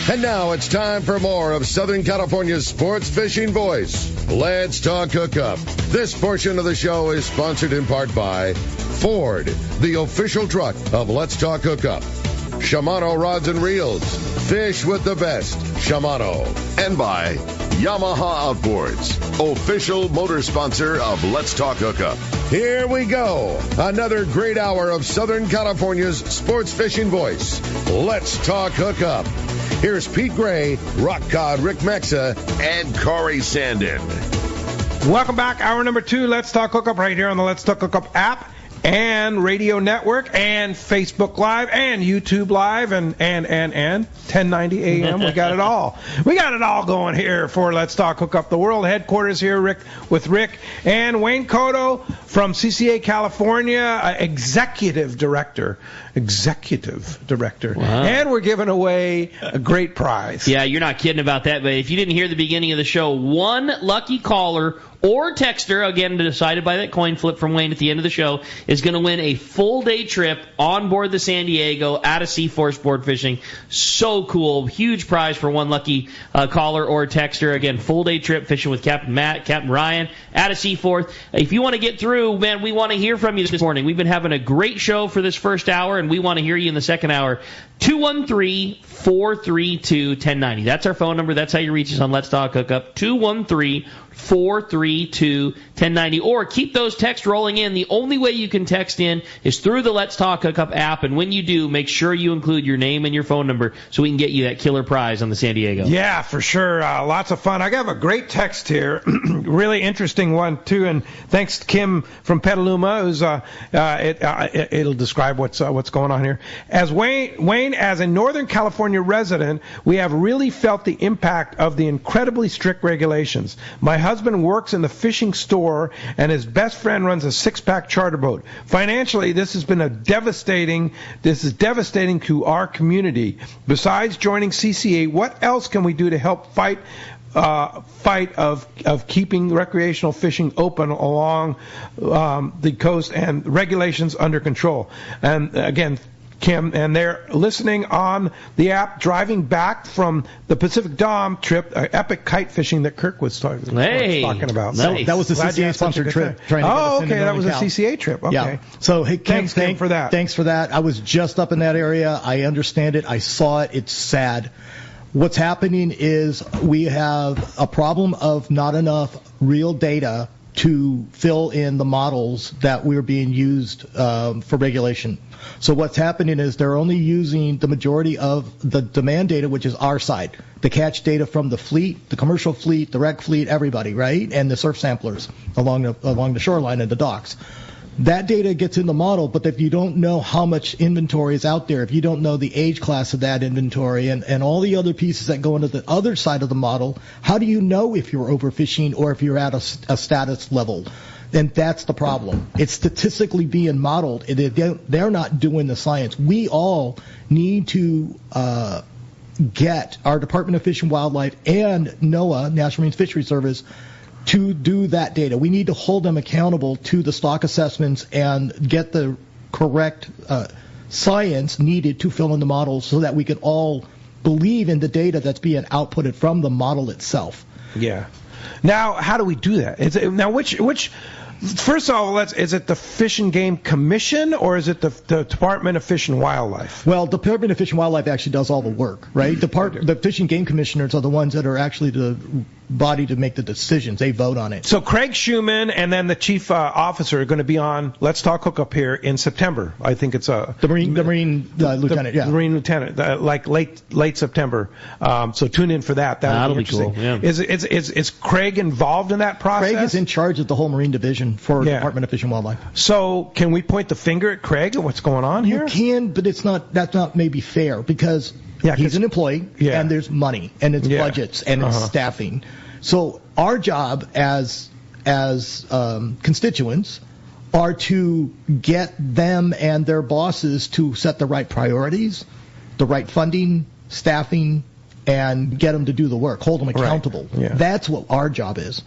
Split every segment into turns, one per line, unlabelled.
And now it's time for more of Southern California's sports fishing voice. Let's talk hookup. This portion of the show is sponsored in part by Ford, the official truck of Let's Talk Hookup. Shimano Rods and Reels. Fish with the best. Shimano. And by Yamaha Outboards, official motor sponsor of Let's Talk Hookup. Here we go. Another great hour of Southern California's sports fishing voice. Let's Talk Hookup. Here's Pete Gray, Rock Cod Rick Mexa, and Corey Sandin.
Welcome back. Hour number 2. Let's Talk Hookup right here on the Let's Talk Hookup app and radio network and Facebook Live and YouTube Live and 1090 AM. We got it all. We got it all going here for Let's Talk Hookup. The world headquarters here, Rick and Wayne Kotow from CCA California, executive director. Wow. And we're giving away a great prize.
Yeah, you're not kidding about that. But if you didn't hear the beginning of the show, one lucky caller or texter, again decided by that coin flip from Wayne at the end of the show, is going to win a full day trip on board the San Diego out of Seaforth Sport Fishing. So cool. Huge prize for one lucky caller or texter. Again, full day trip fishing with Captain Matt, Captain Ryan out of Seaforth. If you want to get through, man, we want to hear from you this morning. We've been having a great show for this first hour, and we want to hear you in the second hour. 213-432-1090. That's our phone number. That's how you reach us on Let's Talk Hookup. 213-432-1090. Or keep those texts rolling in. The only way you can text in is through the Let's Talk Hookup app. And when you do, make sure you include your name and your phone number so we can get you that killer prize on the San Diego.
Yeah, for sure. Lots of fun. I have a great text here. Really interesting one, too. And thanks to Kim from Petaluma, who's it'll describe what's going on here. As Wayne, as a Northern California resident, we have really felt the impact of the incredibly strict regulations. My husband works in the fishing store, and his best friend runs a 6-pack charter boat. Financially, this is devastating to our community. Besides joining CCA, what else can we do to help fight of keeping recreational fishing open along the coast and regulations under control? And again, Kim, and they're listening on the app, driving back from the Pacific Dom trip, epic kite fishing that Kirk was talking about.
Nice. That was a CCA-sponsored trip.
That was a CCA trip. Okay.
Yeah. So, hey,
thanks, Kim, for that.
Thanks for that. I was just up in that area. I understand it. I saw it. It's sad. What's happening is we have a problem of not enough real data to fill in the models that we're being used for regulation. So what's happening is they're only using the majority of the demand data, which is our side, the catch data from the fleet, the commercial fleet, the rec fleet, everybody, right, and the surf samplers along the shoreline and the docks. That data gets in the model, but if you don't know how much inventory is out there, if you don't know the age class of that inventory and all the other pieces that go into the other side of the model, how do you know if you're overfishing or if you're at a status level? And that's the problem. It's statistically being modeled. They're not doing the science. We all need to get our Department of Fish and Wildlife and NOAA, National Marine Fisheries Service, to do that data. We need to hold them accountable to the stock assessments and get the correct science needed to fill in the models so that we can all believe in the data that's being outputted from the model itself.
Yeah. Now, how do we do that? Which first of all, is it the Fish and Game Commission or is it the Department of Fish and Wildlife?
Well, the Department of Fish and Wildlife actually does all the work, right? The Fish and Game Commissioners are the ones that are actually the body to make the decisions. They vote on it.
So Craig Schumann and then the chief officer are going to be on Let's Talk Hookup here in September. I think it's the Marine lieutenant. Yeah, the Marine lieutenant, like late September. So tune in for that.
That'll be cool. Yeah.
Is Craig involved in that process?
Craig is in charge of the whole Marine Division for the Department of Fish and Wildlife.
So can we point the finger at Craig and what's going on here?
You can, but that's not maybe fair because he's an employee and there's money and it's budgets and it's staffing. So our job as constituents are to get them and their bosses to set the right priorities, the right funding, staffing, and get them to do the work, hold them accountable. Right. Yeah. That's what our job is.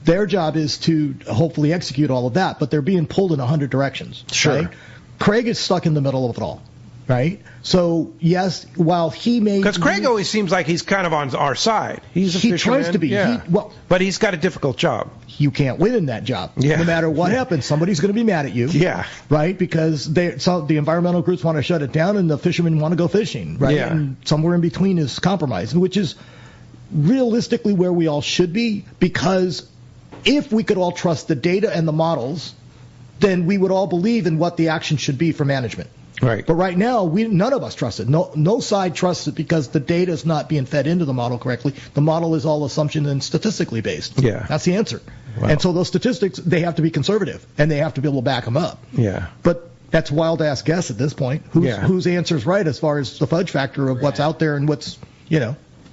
Their job is to hopefully execute all of that, but they're being pulled in 100 directions.
Sure.
Right? Craig is stuck in the middle of it all. right? So yes, while he may,
because Craig always seems like he's kind of on our side. He
tries to be.
Yeah. But he's got a difficult job.
You can't win in that job.
Yeah.
No matter what happens, somebody's going to be mad at you.
Yeah.
Right? Because the environmental groups want to shut it down and the fishermen want to go fishing. Right?
Yeah.
And somewhere in between is compromise, which is realistically where we all should be, because if we could all trust the data and the models, then we would all believe in what the action should be for management.
Right.
But right now, none of us trust it. No side trusts it because the data is not being fed into the model correctly. The model is all assumption and statistically based.
Yeah.
That's the answer.
Wow.
And so those statistics, they have to be conservative, and they have to be able to back them up.
Yeah.
But that's wild ass guess at this point. Whose answer is right as far as the fudge factor of what's out there and what's,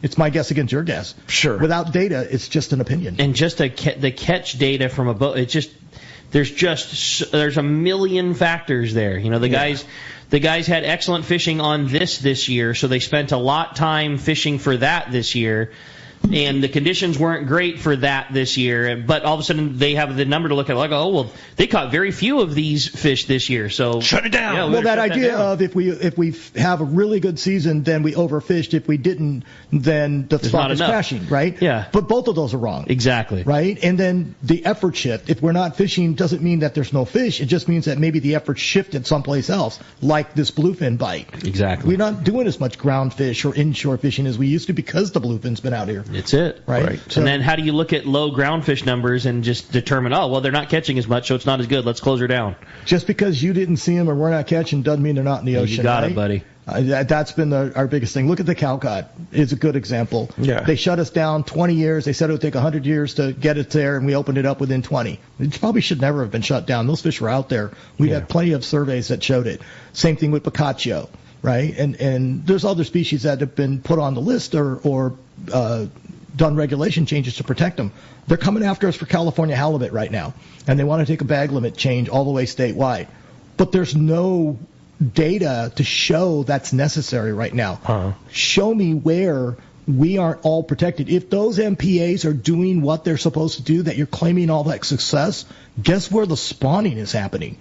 it's my guess against your guess.
Sure.
Without data, it's just an opinion.
And just the catch data from a boat, there's a million factors there. The guys had excellent fishing on this year, so they spent a lot time fishing for that this year. And the conditions weren't great for that this year, but all of a sudden they have the number to look at, like, oh, well, they caught very few of these fish this year, so
shut it down.
Yeah,
well, that idea of if we have a really good season, then we overfished. If we didn't, then the stock is crashing, right?
Yeah.
But both of those are wrong.
Exactly.
Right? And then the effort shift. If we're not fishing, doesn't mean that there's no fish. It just means that maybe the effort shifted someplace else, like this bluefin bite.
Exactly.
We're not doing as much ground fish or inshore fishing as we used to because the bluefin's been out here.
It's it.
Right. So,
and then how do you look at low ground fish numbers and just determine, oh, well, they're not catching as much, so it's not as good. Let's close her down.
Just because you didn't see them or we're not catching doesn't mean they're not in the ocean.
You got
right?
it, buddy.
That's been our biggest thing. Look at the Cowcott. It's a good example.
Yeah.
They shut us down 20 years. They said it would take 100 years to get it there, and we opened it up within 20. It probably should never have been shut down. Those fish were out there. We had plenty of surveys that showed it. Same thing with Picacho, right? And there's other species that have been put on the list or done regulation changes to protect them. They're coming after us for California halibut right now, and they want to take a bag limit change all the way statewide. But there's no data to show that's necessary right now.
Uh-huh.
Show me where we aren't all protected. If those MPAs are doing what they're supposed to do, that you're claiming all that success, guess where the spawning is happening?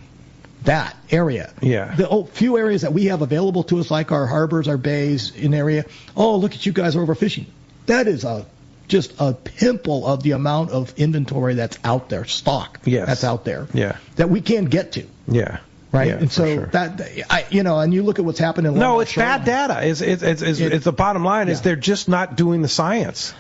That area.
Yeah.
The few areas that we have available to us, like our harbors, our bays, in area. Oh, look at you guys overfishing. That is just a pimple of the amount of inventory that's out there, stock that's out there, that we can't get to.
Yeah.
Right.
Yeah,
and so and you look at what's happening.
No, it's bad data. It's the bottom line is they're just not doing the science.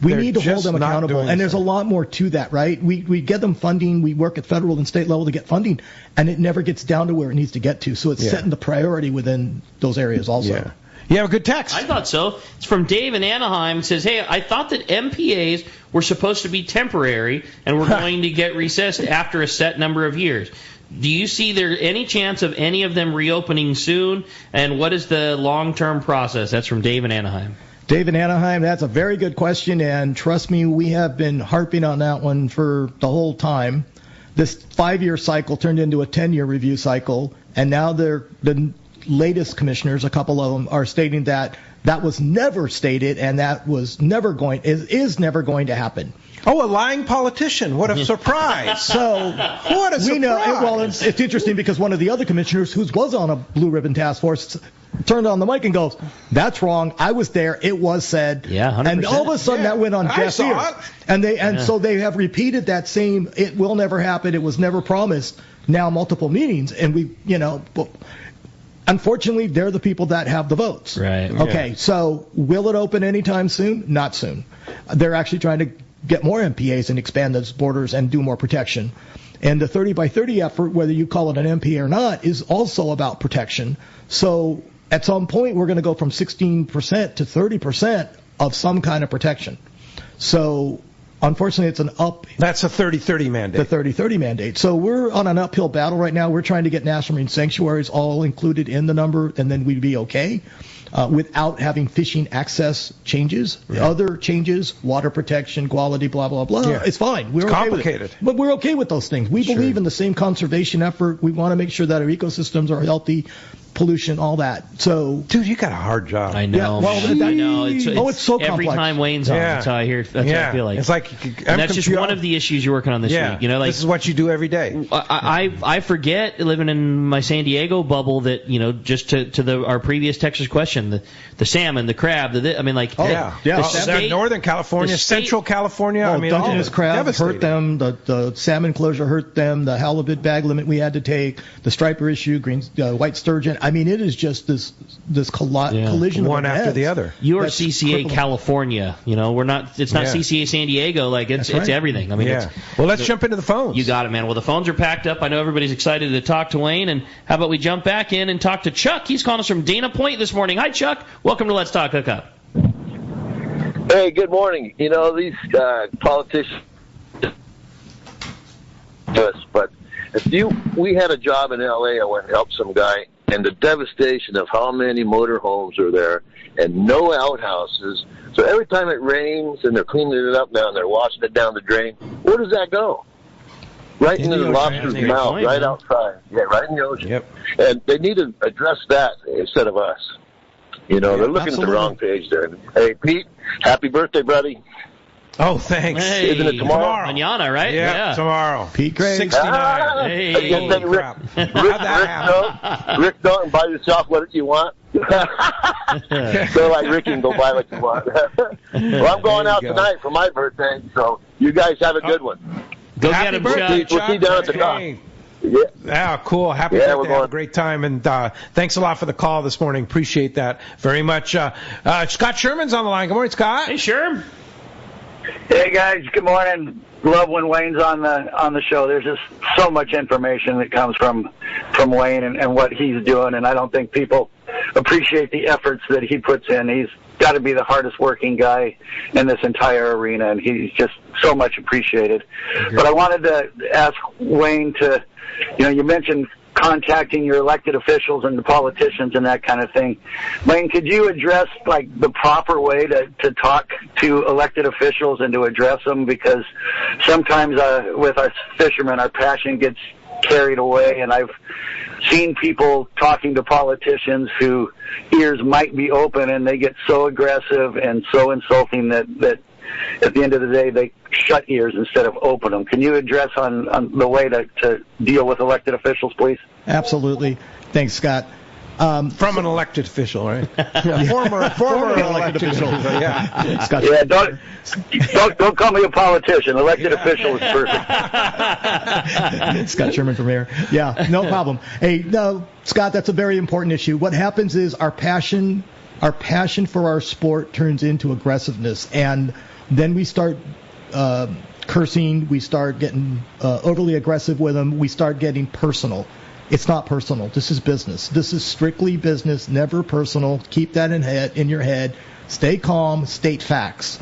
We need to hold them accountable. And there's a lot more to that, right? We get them funding. We work at federal and state level to get funding, and it never gets down to where it needs to get to. So it's setting the priority within those areas also.
Yeah. You have a good text.
I thought so. It's from Dave in Anaheim. It says, hey, I thought that MPAs were supposed to be temporary and were going to get recessed after a set number of years. Do you see there any chance of any of them reopening soon? And what is the long-term process? That's from Dave in Anaheim.
Dave in Anaheim, that's a very good question. And trust me, we have been harping on that one for the whole time. This 5-year cycle turned into a 10-year review cycle. And now the latest commissioners, a couple of them, are stating that was never stated and that is never going to happen.
Oh, a lying politician. What a surprise.
So,
what a surprise.
We know, well, it's interesting because one of the other commissioners who was on a blue ribbon task force turned on the mic and goes, that's wrong. I was there. It was said.
Yeah, 100%.
And all of a sudden that went on deaf ears. And so they have repeated that same, it will never happen. It was never promised. Now multiple meetings. And unfortunately, they're the people that have the votes.
Right.
Okay, so will it open anytime soon? Not soon. They're actually trying to get more MPAs and expand those borders and do more protection. And the 30 by 30 effort, whether you call it an MPA or not, is also about protection. So at some point, we're going to go from 16% to 30% of some kind of protection. So unfortunately, it's an up.
That's a 30-30 mandate.
The 30-30 mandate. So we're on an uphill battle right now. We're trying to get national marine sanctuaries all included in the number, and then we'd be okay without having fishing access changes. Right. Other changes, water protection, quality, blah, blah, blah. Yeah. It's fine.
It's complicated.
With it. But we're okay with those things. We believe in the same conservation effort. We want to make sure that our ecosystems are healthy. pollution, all that. So,
dude, you got a hard job.
I know.
Yeah, well,
I know. It's
so
every
complex.
time Wayne's on.
Yeah.
That's how I hear. That's how I feel like.
It's like
and that's just one of the issues you're working on this week. You know, like
this is what you do every day.
I forget living in my San Diego bubble that just to our previous Texas question, the salmon, the crab,
Northern California, Central California.
Oh,
I mean,
Dungeness crab hurt them. The salmon closure hurt them. The halibut bag limit we had to take. The striper issue, white sturgeon. I mean, it is just this collision
one
of
after
heads.
the other.
You're CCA
crippling.
California. We're not. It's not CCA San Diego. Like it's everything. I mean,
well, let's jump into the phones.
You got it, man. Well, the phones are packed up. I know everybody's excited to talk to Wayne. And how about we jump back in and talk to Chuck? He's calling us from Dana Point this morning. Hi, Chuck. Welcome to Let's Talk Hookup.
Hey, good morning. These politicians, but we had a job in L.A. I went and helped some guy, and the devastation of how many motorhomes are there and no outhouses. So every time it rains and they're cleaning it up down there, washing it down the drain, where does that go? Right into the lobster's mouth, right outside. Yeah, right in the ocean.
Yep.
And they need to address that instead of us. They're looking at the wrong page there. Hey, Pete, happy birthday, buddy.
Oh, thanks.
Hey,
isn't it tomorrow?
Mañana, right?
Yeah, tomorrow.
Pete Gray.
69.
Hey,
Rick, Rick, don't buy yourself what you want. So like Ricky can go buy what you want. Well, I'm going out tonight for my birthday, so you guys have a good one.
Go
Happy
get him,
birthday,
Chuck.
We'll see you down at the dock.
Yeah, cool. Happy birthday. Have a great time. And thanks a lot for the call this morning. Appreciate that very much. Scott Sherman's on the line. Good morning, Scott.
Hey, Sherm.
Hey guys, good morning. Love when Wayne's on the show. There's just so much information that comes from Wayne and what he's doing, and I don't think people appreciate the efforts that he puts in. He's got to be the hardest working guy in this entire arena, and he's just so much appreciated. But I wanted to ask Wayne to, you mentioned contacting your elected officials and the politicians and that kind of thing. Wayne, could you address the proper way to talk to elected officials and to address them? Because sometimes with us fishermen, our passion gets carried away, and I've seen people talking to politicians whose ears might be open, and they get so aggressive and so insulting that at the end of the day, they shut ears instead of open them. Can you address on the way to deal with elected officials, please?
Absolutely. Thanks, Scott.
From an elected official, right? Former elected official. Yeah.
Scott.
Yeah, don't call me a politician. Elected official is perfect.
Scott Sherman from here. Yeah, no problem. Hey, no, Scott, that's a very important issue. What happens is our passion for our sport turns into aggressiveness, and then we start cursing, we start getting overly aggressive with them, we start getting personal. It's not personal. This is business. This is strictly business, never personal. Keep that in your head. Stay calm, state facts.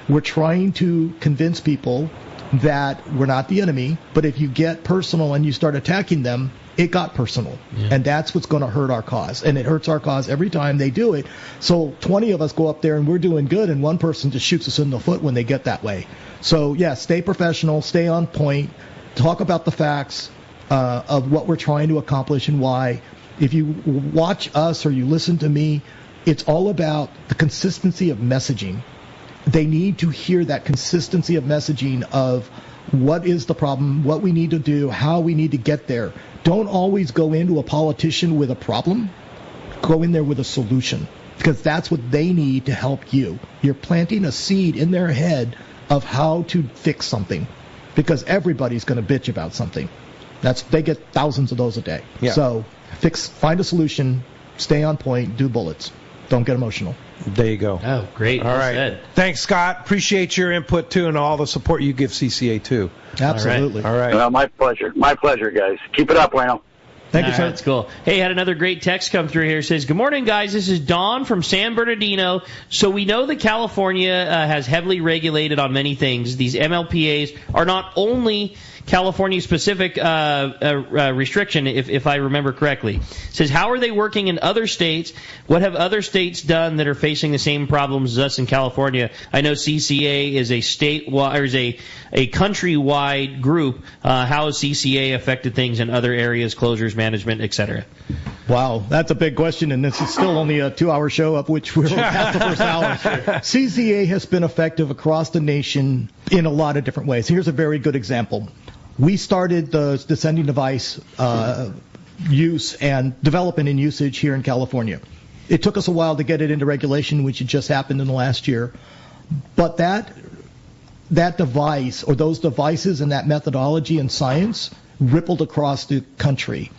We're trying to convince people that we're not the enemy, but if you get personal and you start attacking them, it got personal. Yeah. And that's what's going to hurt our cause. And it hurts our cause every time they do it. So 20 of us go up there and we're doing good, and one person just shoots us in the foot when they get that way. So, yeah, stay professional, stay on point, talk about the facts of what we're trying to accomplish and why. If you watch us or you listen to me, it's all about the consistency of messaging. They need to hear that consistency of messaging of what is the problem, what we need to do, how we need to get there. Don't always go into a politician with a problem. Go in there with a solution, because that's what they need to help you. You're planting a seed in their head of how to fix something, because everybody's going to bitch about something. They get thousands of those a day. Yeah. So find a solution, stay on point, do bullets. Don't get emotional.
There you go.
Oh, great.
All right.
Said.
Thanks, Scott. Appreciate your input, too, and all the support you give CCA, too.
Absolutely.
All right.
My pleasure. My pleasure, guys. Keep it up, Wayno.
Thank you, sir.
That's cool. Hey, had another great text come through here. It says, good morning, guys. This is Don from San Bernardino. So we know that California has heavily regulated on many things. These MLPAs are not only California-specific restriction, if I remember correctly. It says, how are they working in other states? What have other states done that are facing the same problems as us in California? I know CCA is a statewide, or is a countrywide group. How has CCA affected things in other areas, closures, management, etc.?
Wow, that's a big question, and this is still only a 2-hour show, of which we're past the first hour. CCA has been effective across the nation in a lot of different ways. Here's a very good example. We started the descending device use and development and usage here in California. It took us a while to get it into regulation, which had just happened in the last year. But that device, or those devices and that methodology and science, rippled across the country.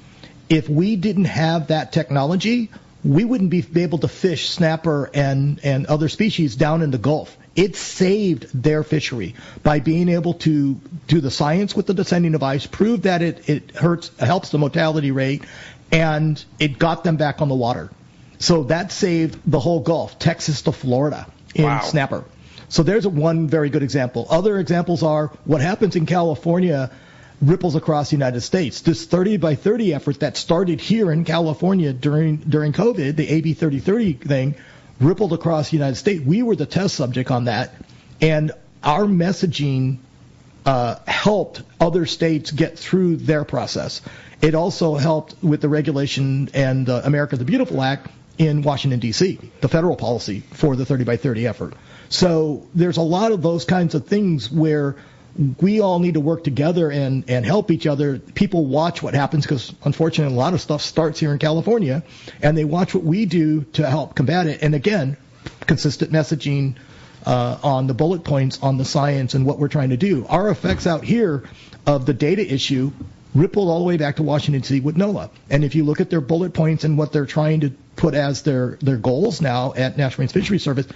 If we didn't have that technology, we wouldn't be able to fish snapper and other species down in the Gulf. It saved their fishery by being able to do the science with the descending device, prove that it helps the mortality rate, and it got them back on the water. So that saved the whole Gulf, Texas to Florida, in snapper. So there's one very good example. Other examples are what happens in California ripples across the United States. This 30 by 30 effort that started here in California during COVID, the AB 3030 thing, rippled across the United States. We were the test subject on that, and our messaging helped other states get through their process. It also helped with the regulation and America the Beautiful Act in Washington, D.C., the federal policy for the 30 by 30 effort. So there's a lot of those kinds of things where we all need to work together and help each other. People watch what happens because, unfortunately, a lot of stuff starts here in California, and they watch what we do to help combat it. And, again, consistent messaging on the bullet points on the science and what we're trying to do. Our effects out here of the data issue rippled all the way back to Washington, D.C. with NOAA. And if you look at their bullet points and what they're trying to put as their goals now at National Marine Fisheries Service,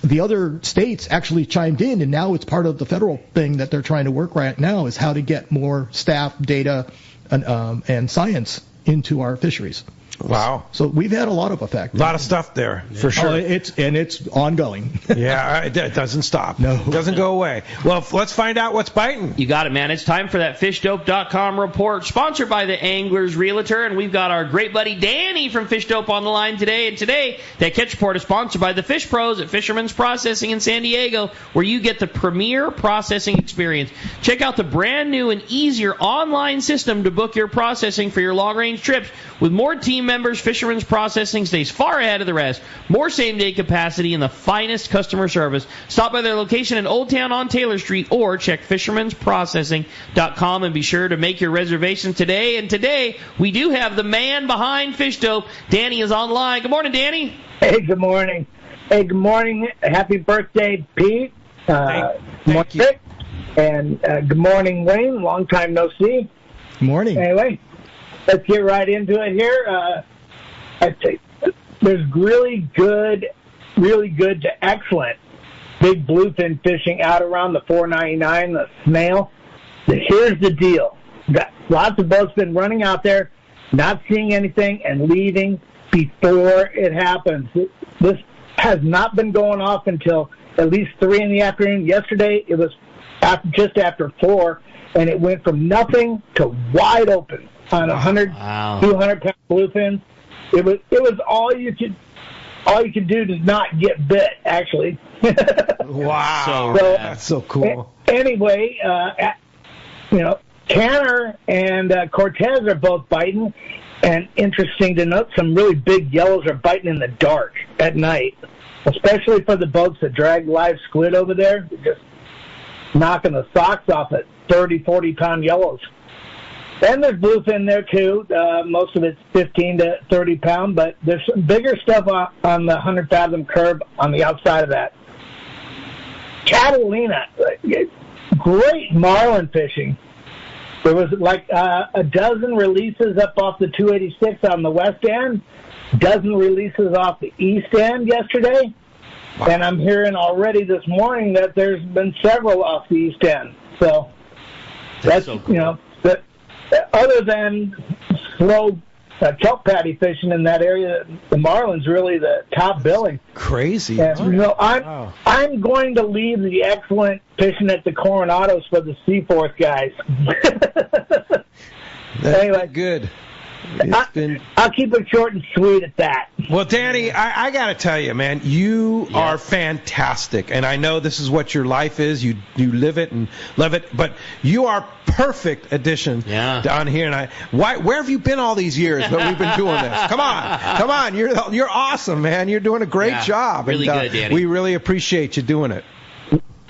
the other states actually chimed in, and now it's part of the federal thing that they're trying to work right now is how to get more staff, data, and science into our fisheries.
Wow.
So we've had a lot of effect.
A lot of stuff there, for sure.
It's ongoing.
Yeah, it doesn't stop.
No.
It doesn't go away. Well, let's find out what's biting.
You got it, man. It's time for that FishDope.com report, sponsored by the Anglers Realtor, and we've got our great buddy Danny from FishDope on the line today. And today, that catch report is sponsored by the Fish Pros at Fisherman's Processing in San Diego, where you get the premier processing experience. Check out the brand new and easier online system to book your processing for your long-range trips. With more team members, Fisherman's Processing stays far ahead of the rest. More same-day capacity and the finest customer service. Stop by their location in Old Town on Taylor Street or check fishermansprocessing.com and be sure to make your reservation today. And today, we do have the man behind Fish Dope. Danny is online. Good morning, Danny.
Hey, good morning. Hey, good morning. Happy birthday, Pete.
Thank you.
And good morning, Wayne. Long time no see.
Good morning.
Anyway, let's get right into it here. I'd say there's really good to excellent big bluefin fishing out around the 499, the snail. Here's the deal. Got lots of boats been running out there, not seeing anything, and leaving before it happens. This has not been going off until at least 3 in the afternoon. Yesterday, it was just after 4, and it went from nothing to wide open on 200-pound bluefins. It was all you could do to not get bit, actually.
Wow,
so,
that's so cool.
Anyway, Tanner and Cortez are both biting, and interesting to note, some really big yellows are biting in the dark at night, especially for the boats that drag live squid over there. They're just knocking the socks off at 30, 40-pound yellows. And there's bluefin there, too. Most of it's 15 to 30 pound, but there's some bigger stuff on the 100-fathom curve on the outside of that. Catalina, great marlin fishing. There was like a dozen releases up off the 286 on the west end, dozen releases off the east end yesterday, and I'm hearing already this morning that there's been several off the east end. So that's
so cool.
Other than slow kelp patty fishing in that area, the marlin's really the top billing.
Crazy.
And, I'm going to leave the excellent fishing at the Coronados for the Seaforth guys.
That's
anyway,
good.
I'll keep it short and sweet at that.
Well, Danny, I got to tell you, man, you are fantastic, and I know this is what your life is. You live it and love it, but you are perfect addition down here. And where have you been all these years that we've been doing this? Come on, you're awesome, man. You're doing a great job.
Really good, Danny.
We really appreciate you doing it.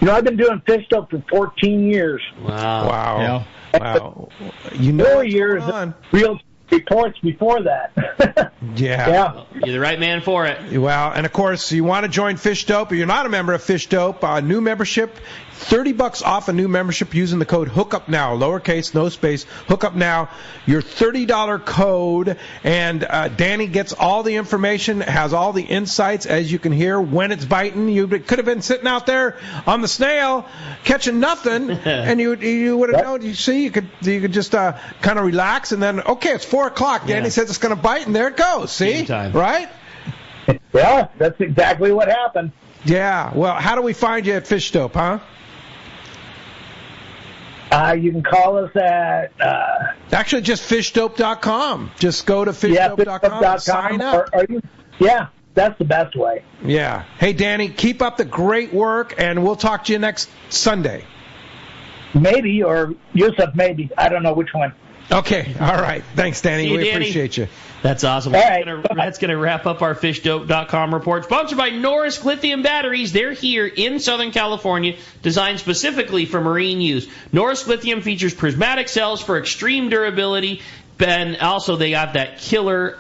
I've been doing fish dope for 14 years.
Wow.
Yeah.
Wow.
4 years of real reports before that.
Yeah.
You're the right man for it.
Well, and of course, you want to join Fish Dope, or you're not a member of Fish Dope, new membership, $30 off a new membership using the code Hookup Now, lowercase, no space, Hookup Now, your $30 code, and Danny gets all the information, has all the insights, as you can hear, when it's biting. You could have been sitting out there on the snail catching nothing, and you would have known. You see, you could just kind of relax, and then, okay, it's 4 o'clock. Danny says it's going to bite, and there it goes. See? Right?
Yeah, that's exactly what happened.
Yeah. Well, how do we find you at Fish Dope, huh?
You can call us at...
Actually, just fishdope.com. Just go to fishdope.com and sign up.
That's the best way.
Yeah. Hey, Danny, keep up the great work, and we'll talk to you next Sunday.
Maybe, or Yusuf, maybe. I don't know which one.
Okay. All right. Thanks, Danny.
See you,
We
Danny.
appreciate you.
That's awesome. That's going to wrap up our fishdope.com report. Sponsored by Norris Lithium Batteries. They're here in Southern California, designed specifically for marine use. Norris Lithium features prismatic cells for extreme durability. And also, they got that killer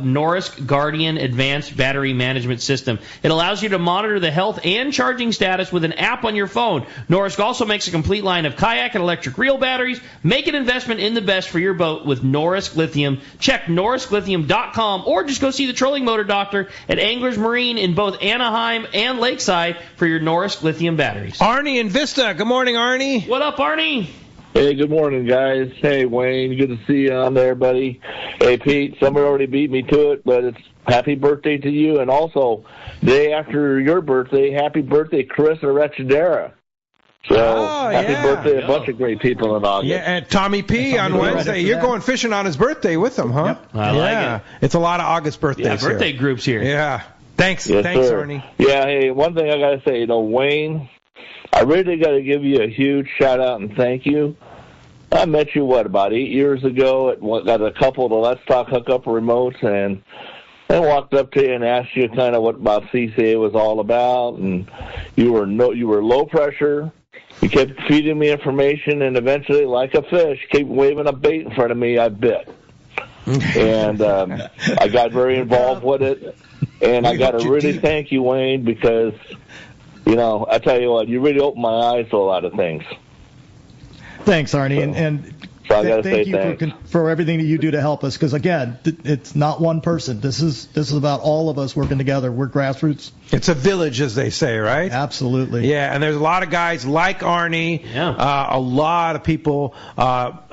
Norris Guardian Advanced Battery Management System. It allows you to monitor the health and charging status with an app on your phone. Norris also makes a complete line of kayak and electric reel batteries. Make an investment in the best for your boat with Norris Lithium. Check norrislithium.com or just go see the trolling motor doctor at Anglers Marine in both Anaheim and Lakeside for your Norris Lithium batteries.
Arnie in Vista. Good morning, Arnie.
What up, Arnie?
Hey, good morning, guys. Hey, Wayne, good to see you on there, buddy. Hey, Pete, somebody already beat me to it, but it's happy birthday to you. And also, day after your birthday, happy birthday, Chris Arechidera. So, happy birthday, a bunch of great people in August.
Yeah, and Tommy P. on Wednesday. You're going fishing on his birthday with him, huh?
Yep.
I like it.
It's a lot of August birthdays
Yeah, birthday
here.
groups here.
Yeah. Thanks,
Yes, sir.
Arnie.
Yeah, hey, one thing I got to say, Wayne, I really got to give you a huge shout-out and thank you. I met you, about 8 years ago at got a couple of the Let's Talk Hookup remotes, and I walked up to you and asked you kind of what about CCA was all about, and you were low pressure. You kept feeding me information, and eventually, like a fish, kept waving a bait in front of me, I bit. And I got very involved with it, and I got to really thank you, Wayne, because, I tell you what, you really opened my eyes to a lot of things.
Thanks, Arnie, and
So I got to say
thank you
thanks.
for everything that you do to help us. Because again, it's not one person. This is about all of us working together. We're grassroots.
It's a village, as they say, right?
Absolutely.
Yeah, and there's a lot of guys like Arnie, a lot of people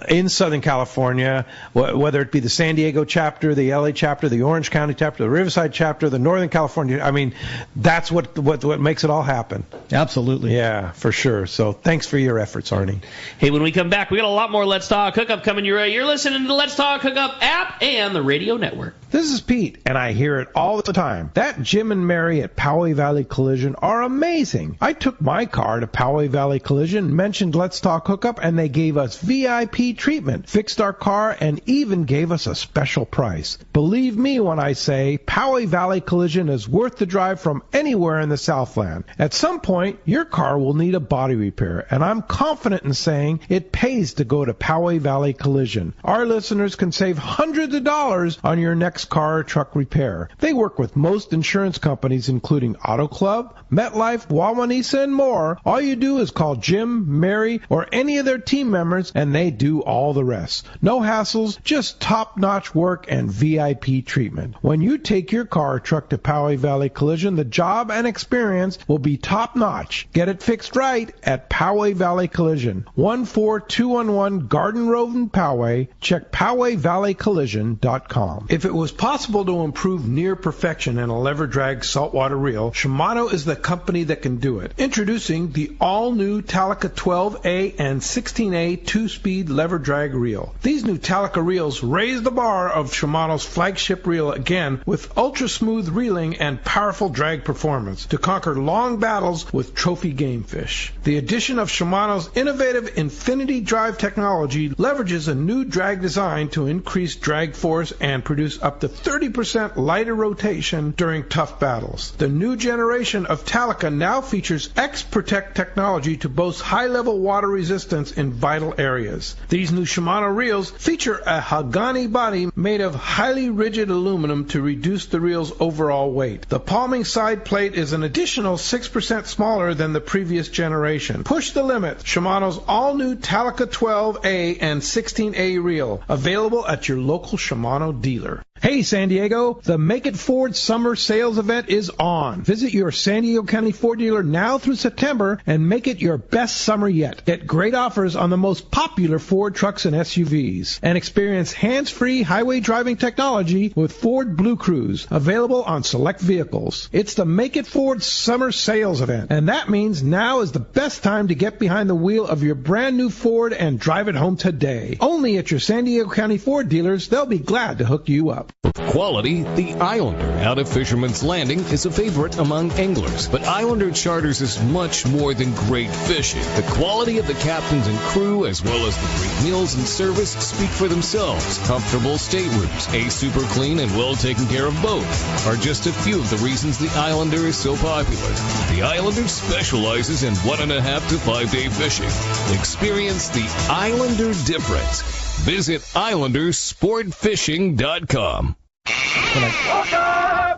in Southern California, whether it be the San Diego chapter, the LA chapter, the Orange County chapter, the Riverside chapter, the Northern California. I mean, that's what makes it all happen.
Absolutely.
Yeah, for sure. So thanks for your efforts, Arnie.
Hey, when we come back, we got a lot more Let's Talk Hookup coming your way. You're listening to the Let's Talk Hookup app and the radio network.
This is Pete, and I hear it all the time. That Jim and Mary at Poway Valley Collision are amazing. I took my car to Poway Valley Collision, mentioned Let's Talk Hookup, and they gave us VIP treatment, fixed our car, and even gave us a special price. Believe me when I say Poway Valley Collision is worth the drive from anywhere in the Southland. At some point, your car will need a body repair, and I'm confident in saying it pays to go to Poway Valley Collision. Our listeners can save hundreds of dollars on your next car or truck repair. They work with most insurance companies, including Auto Club, MetLife, Wawanesa, and more. All you do is call Jim, Mary, or any of their team members, and they do all the rest. No hassles, just top-notch work and VIP treatment. When you take your car or truck to Poway Valley Collision, the job and experience will be top-notch. Get it fixed right at Poway Valley Collision. 14211 Garden Road in Poway. Check PowayValleyCollision.com. If it was was possible to improve near perfection in a lever drag saltwater reel, Shimano is the company that can do it. Introducing the all-new Talica 12A and 16A 2-speed lever drag reel. These new Talica reels raise the bar of Shimano's flagship reel again with ultra-smooth reeling and powerful drag performance to conquer long battles with trophy game fish. The addition of Shimano's innovative Infinity Drive technology leverages a new drag design to increase drag force and produce up to 30% lighter rotation during tough battles. The new generation of Talica now features X-Protect technology to boast high-level water resistance in vital areas. These new Shimano reels feature a Hagani body made of highly rigid aluminum to reduce the reel's overall weight. The palming side plate is an additional 6% smaller than the previous generation. Push the limit. Shimano's all-new Talica 12A and 16A reel, available at your local Shimano dealer. Hey San Diego, the Make It Ford Summer Sales Event is on. Visit your San Diego County Ford dealer now through September and make it your best summer yet. Get great offers on the most popular Ford trucks and SUVs. And experience hands-free highway driving technology with Ford Blue Cruise, available on select vehicles. It's the Make It Ford Summer Sales Event, and that means now is the best time to get behind the wheel of your brand new Ford and drive it home today. Only at your San Diego County Ford dealers. They'll be glad to hook you up.
Quality, the Islander out of Fisherman's Landing is a favorite among anglers. But Islander Charters is much more than great fishing. The quality of the captains and crew, as well as the great meals and service, speak for themselves. Comfortable staterooms, a super clean and well taken care of boat are just a few of the reasons the Islander is so popular. The Islander specializes in 1.5 to 5 day fishing. Experience the Islander difference. Visit IslanderSportFishing.com.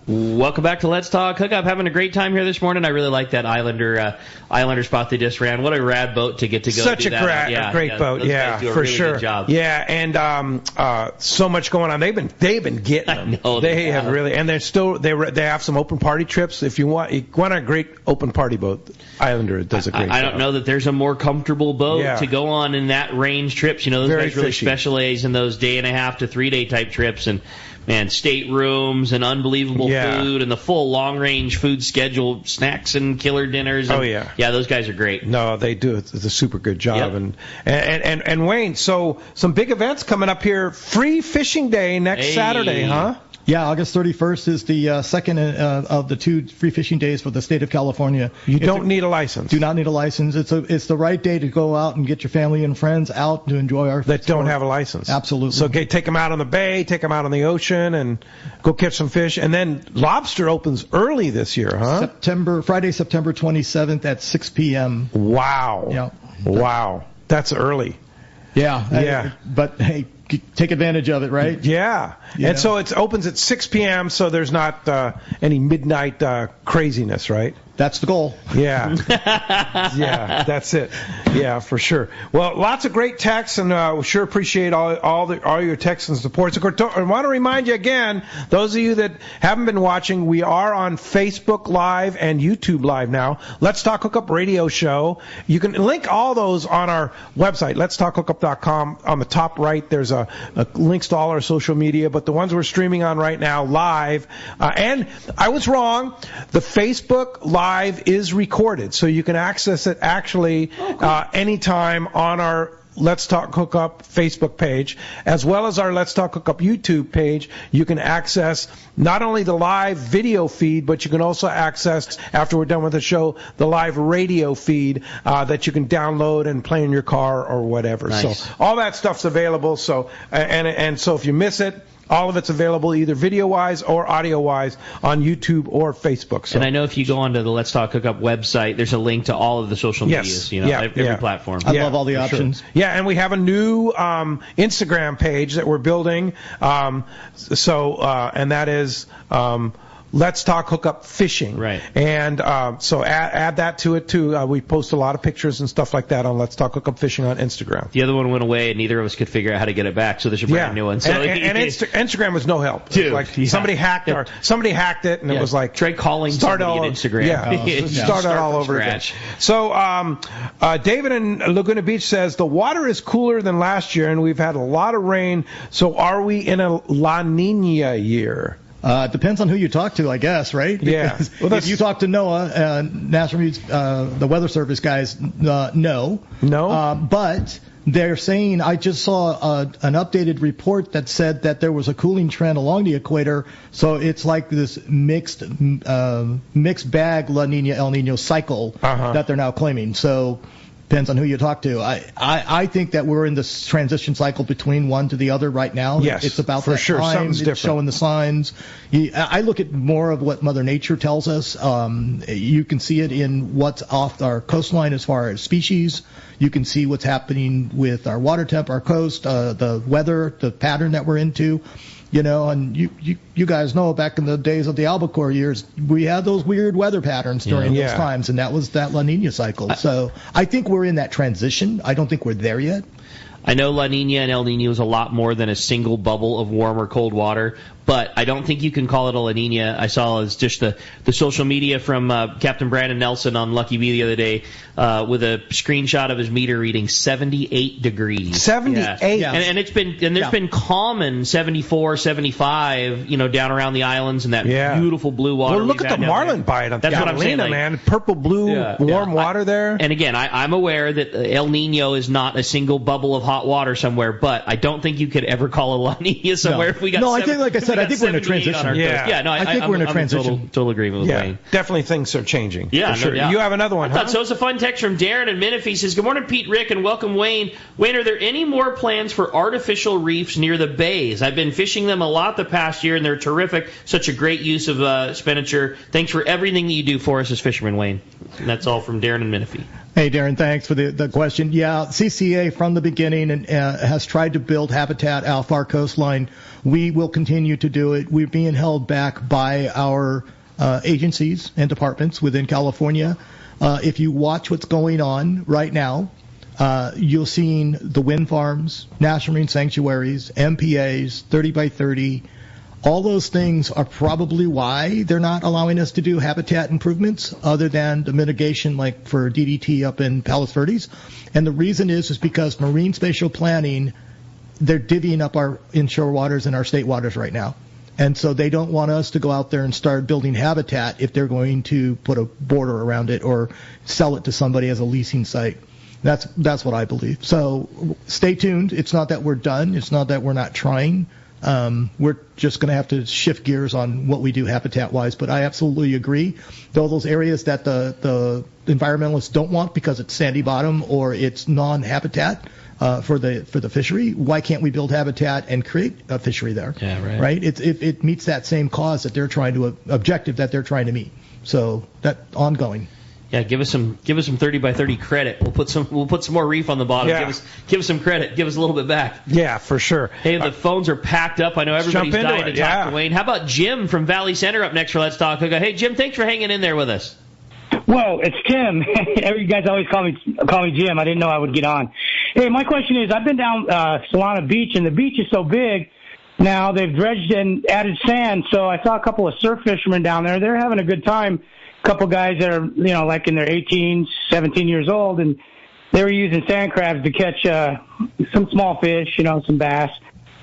Welcome back to Let's Talk Hookup. Having a great time here this morning. I really like that Islander spot they just ran. What a rad boat to get to go.
Such
do
a
that.
great boat. Yeah,
do a
for
really
sure.
Good job.
Yeah, and so much going on. They've been getting them.
I know,
they have really, and they're still they have some open party trips. If you want a great open party boat, Islander does a great job.
I don't know that there's a more comfortable boat to go on in that range trips. You know, those
Very
guys really
fishy.
specialize in those 1.5 to 3 day type trips, and man, staterooms and unbelievable food and the full long-range food schedule, snacks and killer dinners. And, yeah, those guys are great.
No, they do. It's a super good job.
Yep.
And Wayne, so some big events coming up here. Free Fishing Day next Saturday, huh?
Yeah, August 31st is the second of the 2 free fishing days for the state of California.
You don't need a license.
Do not need a license. It's the right day to go out and get your family and friends out to enjoy our
that don't have a license.
Absolutely.
So take them out on the bay, take them out on the ocean, and go catch some fish. And then lobster opens early this year, huh?
Friday, September 27th at 6 p.m.
Wow.
Yeah.
Wow. That's early.
Yeah. But hey, take advantage of it, right?
Yeah. And so it opens at 6 p.m., so there's not any midnight craziness, right?
That's the goal.
Yeah. Yeah, that's it. Yeah, for sure. Well, lots of great texts, and we sure appreciate all your texts and supports. I want to remind you again, those of you that haven't been watching, we are on Facebook Live and YouTube Live now. Let's Talk Hookup Radio Show. You can link all those on our website, letstalkhookup.com. On the top right, there's a links to all our social media, but the ones we're streaming on right now live. And I was wrong. The Facebook Live is recorded, so you can access it actually anytime on our Let's Talk Hookup Facebook page, as well as our Let's Talk Hookup YouTube page. You can access not only the live video feed, but you can also access, after we're done with the show, the live radio feed that you can download and play in your car or whatever.
Nice.
So all that stuff's available. So and so if you miss it, all of it's available either video-wise or audio-wise on YouTube or Facebook. So.
And I know if you go onto the Let's Talk Hookup website, there's a link to all of the social medias, every platform.
I love all the options.
Sure. Yeah, and we have a new Instagram page that we're building. And that is Let's Talk Hookup Fishing.
Right.
And so add that to it too. We post a lot of pictures and stuff like that on Let's Talk Hookup Fishing on Instagram.
The other one went away, and neither of us could figure out how to get it back, so there's a brand new one. So
and Instagram was no help.
Dude,
like somebody hacked it, and it was like
try calling somebody at Instagram.
Yeah, start all over again. So David in Laguna Beach says the water is cooler than last year, and we've had a lot of rain. So are we in a La Nina year?
It depends on who you talk to, I guess, right? Because if you talk to NOAA, the Weather Service guys, no. But they're saying, I just saw an updated report that said that there was a cooling trend along the equator, so it's like this mixed bag La Nina, El Nino cycle that they're now claiming. So depends on who you talk to. I think that we're in this transition cycle between one to the other right now.
Yes,
it's about
for
that
sure.
time.
Something's
It's
different.
showing the signs. I look at more of what Mother Nature tells us. You can see it in what's off our coastline as far as species. You can see what's happening with our water temp, our coast, the weather, the pattern that we're into. And you guys know back in the days of the albacore years, we had those weird weather patterns during those times, and that was that La Nina cycle. So I think we're in that transition. I don't think we're there yet.
I know La Nina and El Nino is a lot more than a single bubble of warm or cold water, but I don't think you can call it a La Nina. I saw as just the social media from Captain Brandon Nelson on Lucky Bee the other day with a screenshot of his meter reading 78 degrees.
78.
Yeah. And there's been common 74, 75, down around the islands and that beautiful blue water.
Well, look at the marlin bite on
That's what I'm saying,
man. Purple, blue, warm water there.
And again, I'm aware that El Nino is not a single bubble of hot water somewhere, but I don't think you could ever call a La Nina somewhere if we got.
I think, like I said, I think we're in a transition.
I
think we're in a transition.
Total agreement with Wayne.
Definitely things are changing.
Yeah,
for sure. You have another one,
So it's a fun text from Darren in Menifee. He says, "Good morning, Pete, Rick, and welcome, Wayne. Wayne, are there any more plans for artificial reefs near the bays? I've been fishing them a lot the past year, and they're terrific. Such a great use of expenditure. Thanks for everything that you do for us as fishermen, Wayne." And that's all from Darren in Menifee.
Hey, Darren, thanks for the question. Yeah, CCA from the beginning has tried to build habitat off our coastline. We will continue to do it. We're being held back by our agencies and departments within California. If you watch what's going on right now, you'll see the wind farms, national marine sanctuaries, MPAs, 30 by 30. All those things are probably why they're not allowing us to do habitat improvements other than the mitigation like for DDT up in Palos Verdes. And the reason is because marine spatial planning, they're divvying up our inshore waters and our state waters right now. And so they don't want us to go out there and start building habitat if they're going to put a border around it or sell it to somebody as a leasing site. That's what I believe. So stay tuned. It's not that we're done. It's not that we're not trying. We're just going to have to shift gears on what we do habitat-wise. But I absolutely agree. Though those areas that the environmentalists don't want because it's sandy bottom or it's non-habitat for the fishery, why can't we build habitat and create a fishery there?
Yeah,
right. It meets that same cause that they're trying to objective that they're trying to meet. So that ongoing.
Yeah, give us some 30 by 30 credit. We'll put some more reef on the bottom.
Yeah.
Give us some credit. Give us a little bit back.
Yeah, for sure.
Hey, the phones are packed up. I know everybody's dying to talk to Wayne. How about Jim from Valley Center up next for Let's Talk Hookup? Hey, Jim, thanks for hanging in there with us.
Whoa, it's Tim. You guys always call me Jim. I didn't know I would get on. Hey, my question is, I've been down Solana Beach, and the beach is so big now. They've dredged and added sand, so I saw a couple of surf fishermen down there. They're having a good time. Couple guys that are, like in their 18, 17 years old, and they were using sand crabs to catch some small fish, some bass.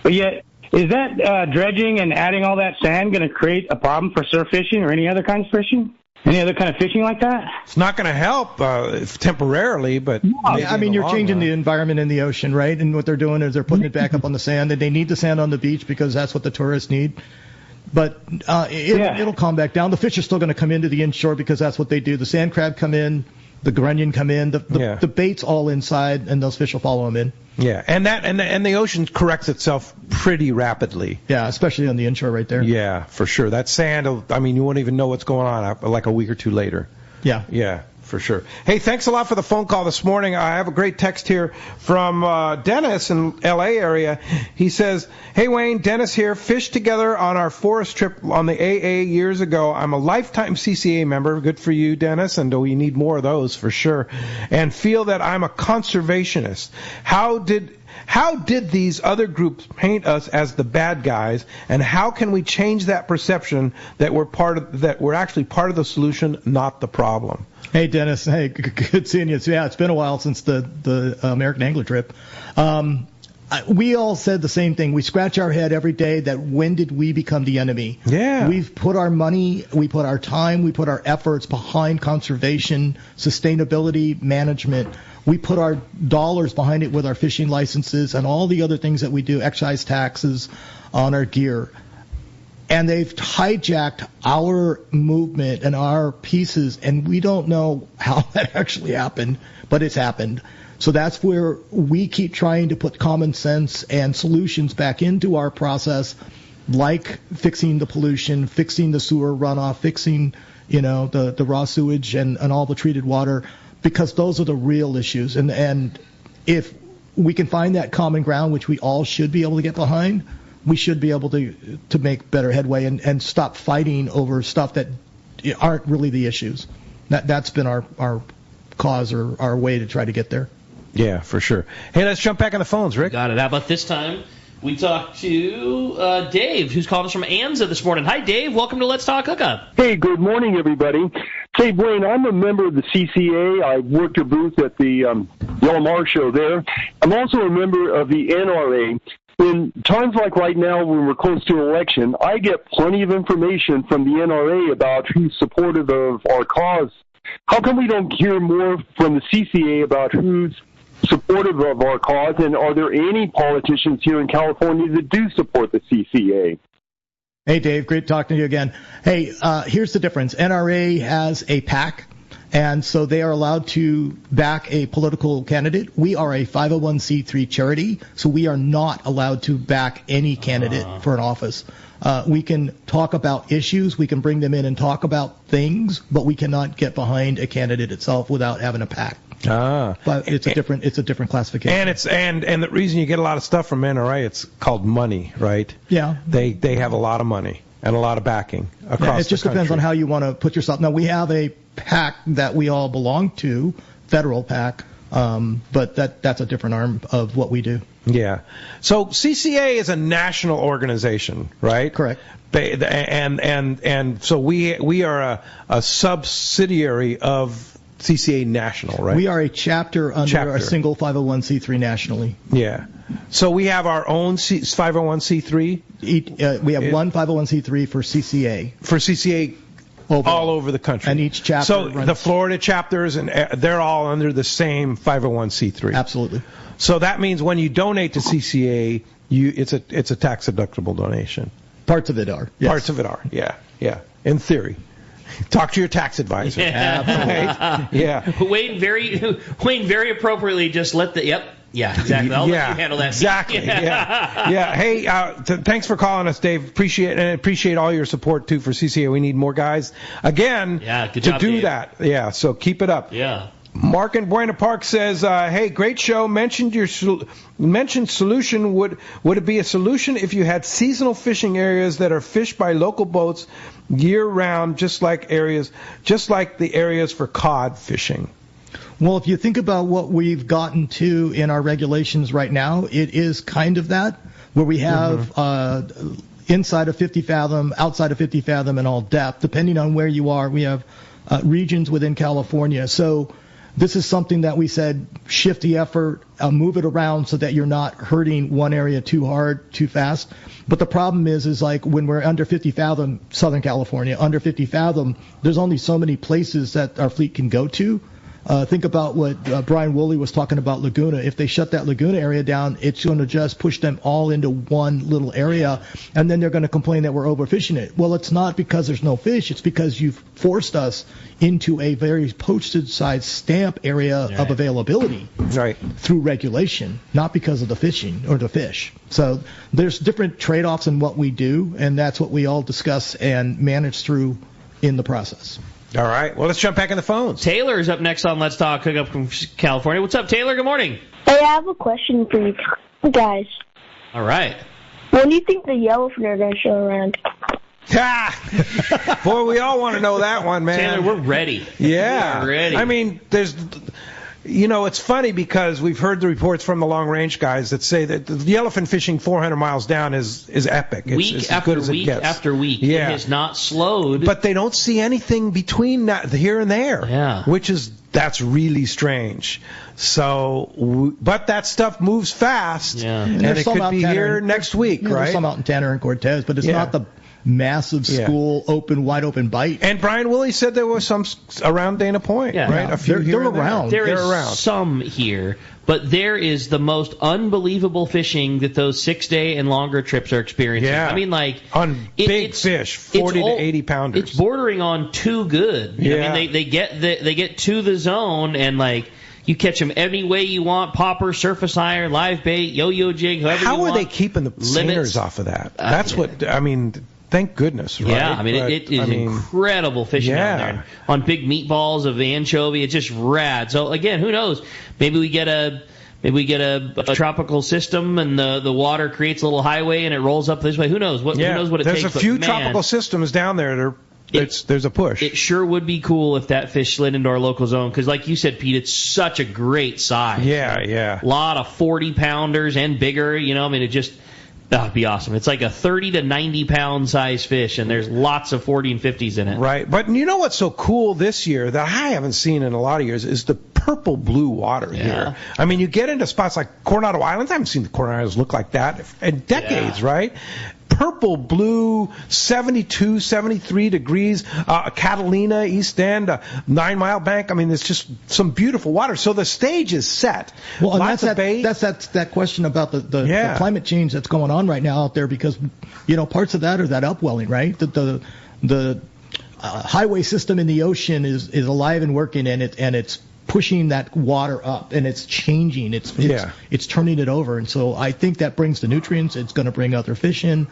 But yet, is that dredging and adding all that sand going to create a problem for surf fishing or any other kind of fishing? Any other kind of fishing like that?
It's not going to help temporarily, but
you're changing the environment in the ocean, right? And what they're doing is they're putting it back up on the sand, and they need the sand on the beach because that's what the tourists need. But it'll calm back down. The fish are still going to come into the inshore because that's what they do. The sand crab come in, the grunion come in, the bait's all inside, and those fish will follow them in.
Yeah, and the ocean corrects itself pretty rapidly.
Yeah, especially on the inshore right there.
Yeah, for sure. That sand, you won't even know what's going on like a week or two later.
Yeah.
Yeah. for sure. Hey, thanks a lot for the phone call this morning. I have a great text here from Dennis in L.A. area. He says, "Hey, Wayne, Dennis here. Fished together on our forest trip on the AA years ago. I'm a lifetime CCA member. Good for you, Dennis, and we need more of those for sure. And feel that I'm a conservationist. How did these other groups paint us as the bad guys, and how can we change that perception that we're actually part of the solution, not the problem?"
Hey, Dennis. Hey, good seeing you. Yeah, it's been a while since the American Angler trip. We all said the same thing. We scratch our head every day that when did we become the enemy?
Yeah.
We've put our money, we put our time, we put our efforts behind conservation, sustainability, management. We put our dollars behind it with our fishing licenses and all the other things that we do, excise taxes on our gear. And they've hijacked our movement and our pieces, and we don't know how that actually happened, but it's happened. So that's where we keep trying to put common sense and solutions back into our process, like fixing the pollution, fixing the sewer runoff, fixing, the raw sewage and all the treated water, because those are the real issues. And if we can find that common ground, which we all should be able to get behind, we should be able to make better headway and stop fighting over stuff that aren't really the issues. That's been our cause or our way to try to get there.
Yeah, for sure. Hey, let's jump back on the phones, Rick.
Got it. How about this time? We talked to Dave, who's called us from Anza this morning. Hi, Dave. Welcome to Let's Talk Hookup.
Hey, good morning, everybody. Say, Wayne, I'm a member of the CCA. I worked a booth at the Yellow show there. I'm also a member of the NRA. In times like right now when we're close to an election, I get plenty of information from the NRA about who's supportive of our cause. How come we don't hear more from the CCA about who's supportive of our cause, and are there any politicians here in California that do support the CCA?
Hey, Dave, great talking to you again. Hey, here's the difference. NRA has a PAC, and so they are allowed to back a political candidate. We are a 501c3 charity, so we are not allowed to back any candidate for an office. We can talk about issues, we can bring them in and talk about things, but we cannot get behind a candidate itself without having a PAC. But it's a different classification.
And the reason you get a lot of stuff from NRA, it's called money, right?
Yeah.
They have a lot of money and a lot of backing across the country.
It just depends on how you want to put yourself. Now, we have a PAC that we all belong to, federal PAC, but that's a different arm of what we do.
Yeah. So CCA is a national organization, right?
Correct.
And so we are a subsidiary of CCA National, right?
We are a chapter under a single 501c3 nationally.
Yeah. So we have our own 501c3?
We have one 501c3 for CCA.
For CCA all over the country.
And each chapter
So the Florida chapters, and they're all under the same 501c3.
Absolutely.
So that means when you donate to CCA, it's a tax-deductible donation.
Parts of it are. Yes.
Parts of it are, yeah. In theory. Talk to your tax advisor.
Yeah.
Right? Yeah.
Wayne very appropriately just let the Yeah, exactly. I'll let you handle that.
Exactly. Yeah. Hey, thanks for calling us, Dave. Appreciate all your support too for CCA. We need more guys again
good job,
to do
Dave.
that. Yeah. So keep it up.
Yeah.
Mark in Buena Park says, "Hey, great show. Mentioned solution. Would it be a solution if you had seasonal fishing areas that are fished by local boats year round, just like the areas for cod fishing?"
Well, if you think about what we've gotten to in our regulations right now, it is kind of that, where we have inside of 50 fathom, outside of 50 fathom, and all depth, depending on where you are. We have regions within California. So this is something that we said, shift the effort, move it around so that you're not hurting one area too hard, too fast. But the problem is like when we're under 50 fathom, Southern California, under 50 fathom, there's only so many places that our fleet can go to. Think about what Brian Woolley was talking about Laguna. If they shut that Laguna area down, it's going to just push them all into one little area, and then they're going to complain that we're overfishing it. Well, it's not because there's no fish. It's because you've forced us into a very postage-sized stamp area of availability through regulation, not because of the fishing or the fish. So there's different trade-offs in what we do, and that's what we all discuss and manage through in the process.
All right. Well, let's jump back in the phones.
Taylor is up next on Let's Talk Hookup from California. What's up, Taylor? Good morning.
Hey, I have a question for you guys.
All right.
When do you think the yellowfin are going to show around?
Boy, we all want to know that one, man.
Taylor, we're ready.
Yeah.
We're ready.
I mean, it's funny because we've heard the reports from the long-range guys that say that the yellowfin fishing 400 miles down is epic. It's
after
as good
week
as it gets.
after week.
Yeah.
It has not slowed.
But they don't see anything between here and there.
Yeah.
That's really strange. So, but that stuff moves fast.
Yeah.
And it could be here next week, right?
There's some out in Tanner and Cortez, but it's not the massive school, wide open bite.
And Brian Willie said there was some around Dana Point, right?
Yeah.
A few
they're around.
There is
around.
some here, but there is the most unbelievable fishing that those 6-day and longer trips are experiencing.
Yeah.
I mean,
on big fish, 40 to 80 pounders.
It's bordering on too good.
Yeah.
I mean, they get to the zone and you catch them any way you want: popper, surface iron, live bait, yo-yo jig, however you want.
How are they keeping the seiners off of that? That's what I mean. Thank goodness, right?
Yeah, I mean, it is incredible fishing down there. On big meatballs of anchovy, it's just rad. So, again, who knows? Maybe we get a tropical system and the water creates a little highway and it rolls up this way. Who knows? Who knows what it takes?
There's a few tropical systems down there. There's a push.
It sure would be cool if that fish slid into our local zone because, like you said, Pete, it's such a great size.
Yeah.
A lot of 40-pounders and bigger. I mean, that would be awesome. It's like a 30 to 90-pound size fish, and there's lots of 40 and 50s in it.
Right. But you know what's so cool this year that I haven't seen in a lot of years is the purple-blue water here. I mean, you get into spots like Coronado Islands. I haven't seen the Coronado Islands look like that in decades, right? Purple, blue, 72, 73 degrees, Catalina, East End, 9 Mile Bank. I mean, there's just some beautiful water. So the stage is set.
Well, and that's that question about the climate change that's going on right now out there because, parts of that are that upwelling, right? The highway system in the ocean is alive and working, and it's pushing that water up, and it's changing. It's turning it over, and so I think that brings the nutrients. It's going to bring other fish in.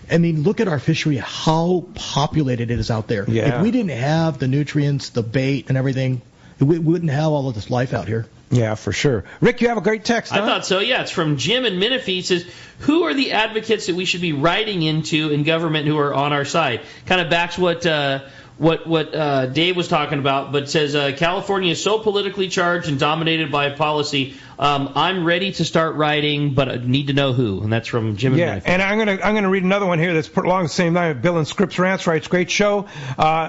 I mean, look at our fishery, how populated it is out there.
Yeah.
If we didn't have the nutrients, the bait, and everything, we wouldn't have all of this life out here.
Yeah, for sure. Rick, you have a great text, huh?
I thought so, yeah. It's from Jim in Menifee. It says, who are the advocates that we should be writing into in government who are on our side? Kind of backs what Dave was talking about, but says California is so politically charged and dominated by policy. I'm ready to start writing, but I need to know who, and that's from Jim.
Yeah, and I'm gonna read another one here that's along the same line. Bill in Scripps Rants writes, "Great show.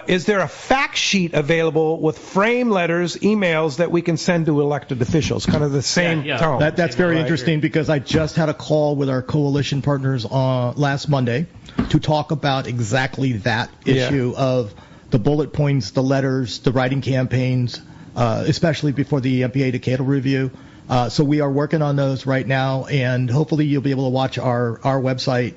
Is there a fact sheet available with frame letters, emails that we can send to elected officials?" Kind of the same tone.
That's very interesting because I just had a call with our coalition partners last Monday to talk about exactly that issue of the bullet points, the letters, the writing campaigns, especially before the MPA Decadal review. So we are working on those right now, and hopefully you'll be able to watch our website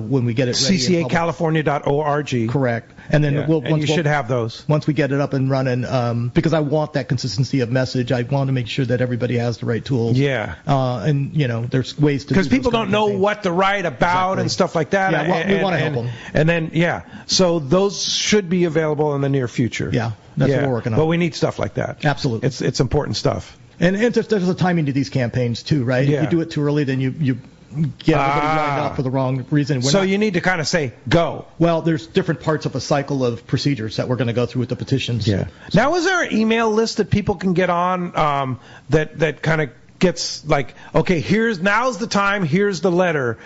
when we get it ready.
ccacalifornia.org.
Correct. And then
you should have those.
Once we get it up and running, because I want that consistency of message. I want to make sure that everybody has the right tools.
Yeah.
And, there's ways to do
because people don't know what to write about and stuff like that.
Yeah, we want to help them.
And then, so those should be available in the near future.
Yeah, that's what we're working on.
But we need stuff like that.
Absolutely.
It's important stuff.
And there's a timing to these campaigns, too, right?
Yeah.
If you do it too early, then you get everybody lined up for the wrong reason.
So you need to kind of say, go.
Well, there's different parts of a cycle of procedures that we're going to go through with the petitions.
Yeah. Now, is there an email list that people can get on that kind of gets like, okay, now's the time, here's the letter.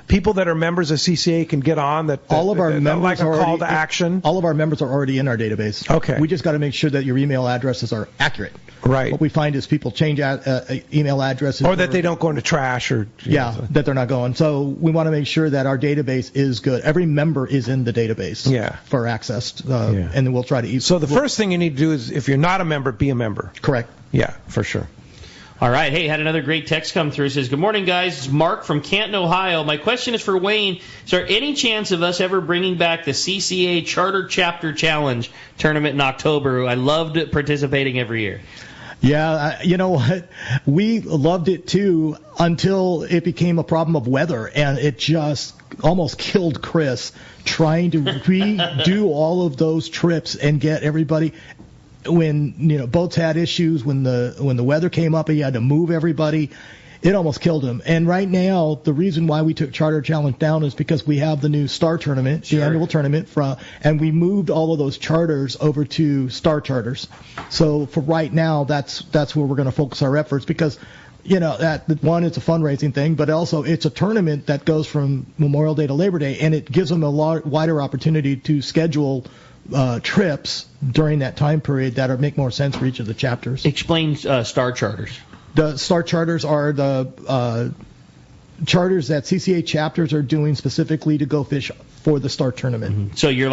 People that are members of CCA can get on that.
All of our members
like a call to action.
All of our members are already in our database.
Okay.
We just got to make sure that your email addresses are accurate.
Right.
What we find is people change email addresses.
Or that they don't go into trash or.
That they're not going. So we want to make sure that our database is good. Every member is in the database. For access. And then we'll try to.
So the first thing you need to do is, if you're not a member, be a member.
Correct.
Yeah, for sure.
All right. Hey, had another great text come through. It says, good morning, guys. It's Mark from Canton, Ohio. My question is for Wayne. Is there any chance of us ever bringing back the CCA Charter Chapter Challenge tournament in October? I loved participating every year.
Yeah, you know what? We loved it too until it became a problem of weather, and it just almost killed Chris trying to redo all of those trips and get everybody. When boats had issues, when the weather came up and you had to move everybody, it almost killed him. And right now, the reason why we took Charter Challenge down is because we have the new Star Tournament, the annual tournament, and we moved all of those charters over to Star Charters. So for right now, that's where we're going to focus our efforts because, that one, it's a fundraising thing, but also it's a tournament that goes from Memorial Day to Labor Day, and it gives them a lot wider opportunity to schedule trips during that time period that make more sense for each of the chapters.
Explain Star Charters.
The Star Charters are the charters that CCA chapters are doing specifically to go fish for the Star Tournament.
Mm-hmm. So you're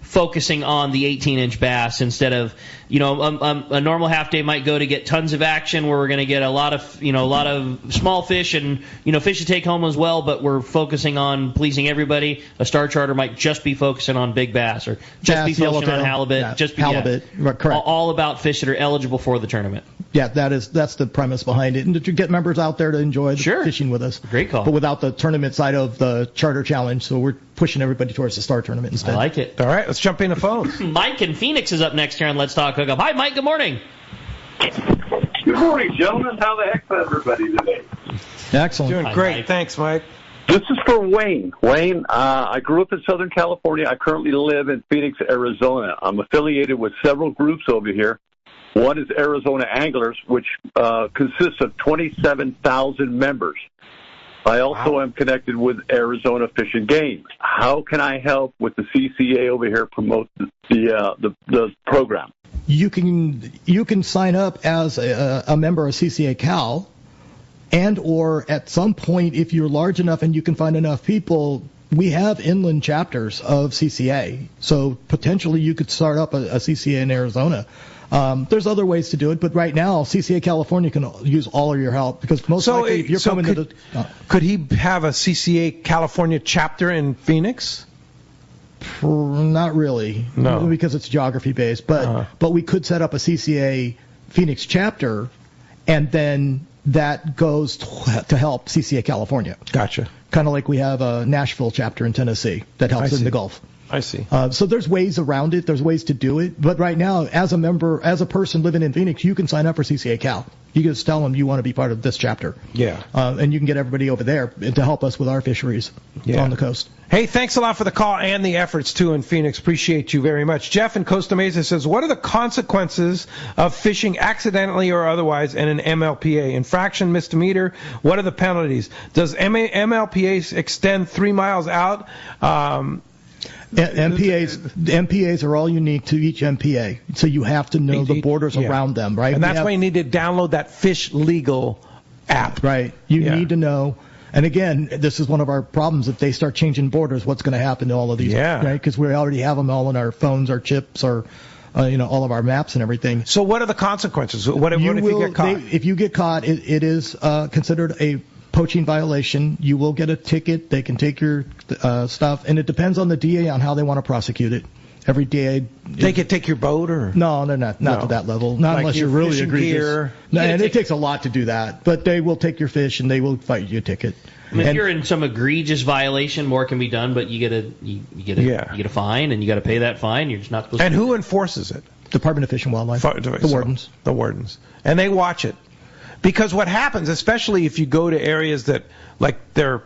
focusing on the 18-inch bass instead of, a normal half day might go to get tons of action where we're going to get a lot of small fish and, fish to take home as well, but we're focusing on pleasing everybody. A Star Charter might just be focusing on big bass or just be focusing on halibut.
Halibut, correct.
All about fish that are eligible for the tournament.
Yeah, that's the premise behind it, and to get members out there to enjoy the fishing with us.
Great call.
But without the tournament side of the Charter Challenge, so we're pushing everybody towards the Star Tournament instead.
I like it.
All right, let's jump in the phones.
Mike in Phoenix is up next here on Let's Talk Hookup. Hi, Mike. Good morning.
Good morning, gentlemen. How the heck's everybody today?
Excellent.
Doing great. Mike. Thanks, Mike.
This is for Wayne. Wayne, I grew up in Southern California. I currently live in Phoenix, Arizona. I'm affiliated with several groups over here. One is Arizona Anglers, which consists of 27,000 members. I also am connected with Arizona Fish and Game. How can I help with the CCA over here promote the program?
You can sign up as a member of CCA Cal, and or at some point, if you're large enough and you can find enough people, we have inland chapters of CCA. So potentially you could start up a CCA in Arizona. There's other ways to do it, but right now CCA California can use all of your help because most likely if you're coming to the...
Could he have a CCA California chapter in Phoenix?
Not really.
No.
Because it's geography based, but we could set up a CCA Phoenix chapter, and then that goes to help CCA California.
Gotcha.
Kind of like we have a Nashville chapter in Tennessee that helps in the Gulf.
I see.
So there's ways around it. There's ways to do it. But right now, as a member, as a person living in Phoenix, you can sign up for CCA Cal. You can just tell them you want to be part of this chapter.
Yeah.
And you can get everybody over there to help us with our fisheries on the coast.
Hey, thanks a lot for the call and the efforts, too, in Phoenix. Appreciate you very much. Jeff in Costa Mesa says, what are the consequences of fishing accidentally or otherwise in an MLPA? Infraction, misdemeanor, what are the penalties? Does MLPAs extend 3 miles out?
MPAs are all unique to each MPA, so you have to know the borders around them, right?
And that's why you need to download that Fish Legal app.
Right. You need to know. And again, this is one of our problems. If they start changing borders, what's going to happen to all of these? Right? Because we already have them all in our phones, our chips, our all of our maps and everything.
So what are the consequences? What if you get caught?
If you get caught, it is considered a poaching violation. You will get a ticket. They can take your stuff, and it depends on the DA on how they want to prosecute it. Every DA
they could take your boat, or
no, they're not to that level. Not unless you're really egregious. No, and it takes a lot to do that. But they will take your fish and they will fight you a ticket.
I mean, if you're in some egregious violation, more can be done, but you get a fine, and you got to pay that fine. You're just not supposed to.
And who enforces it?
Department of Fish and Wildlife. The wardens.
The wardens. And they watch it. Because what happens, especially if you go to areas that they're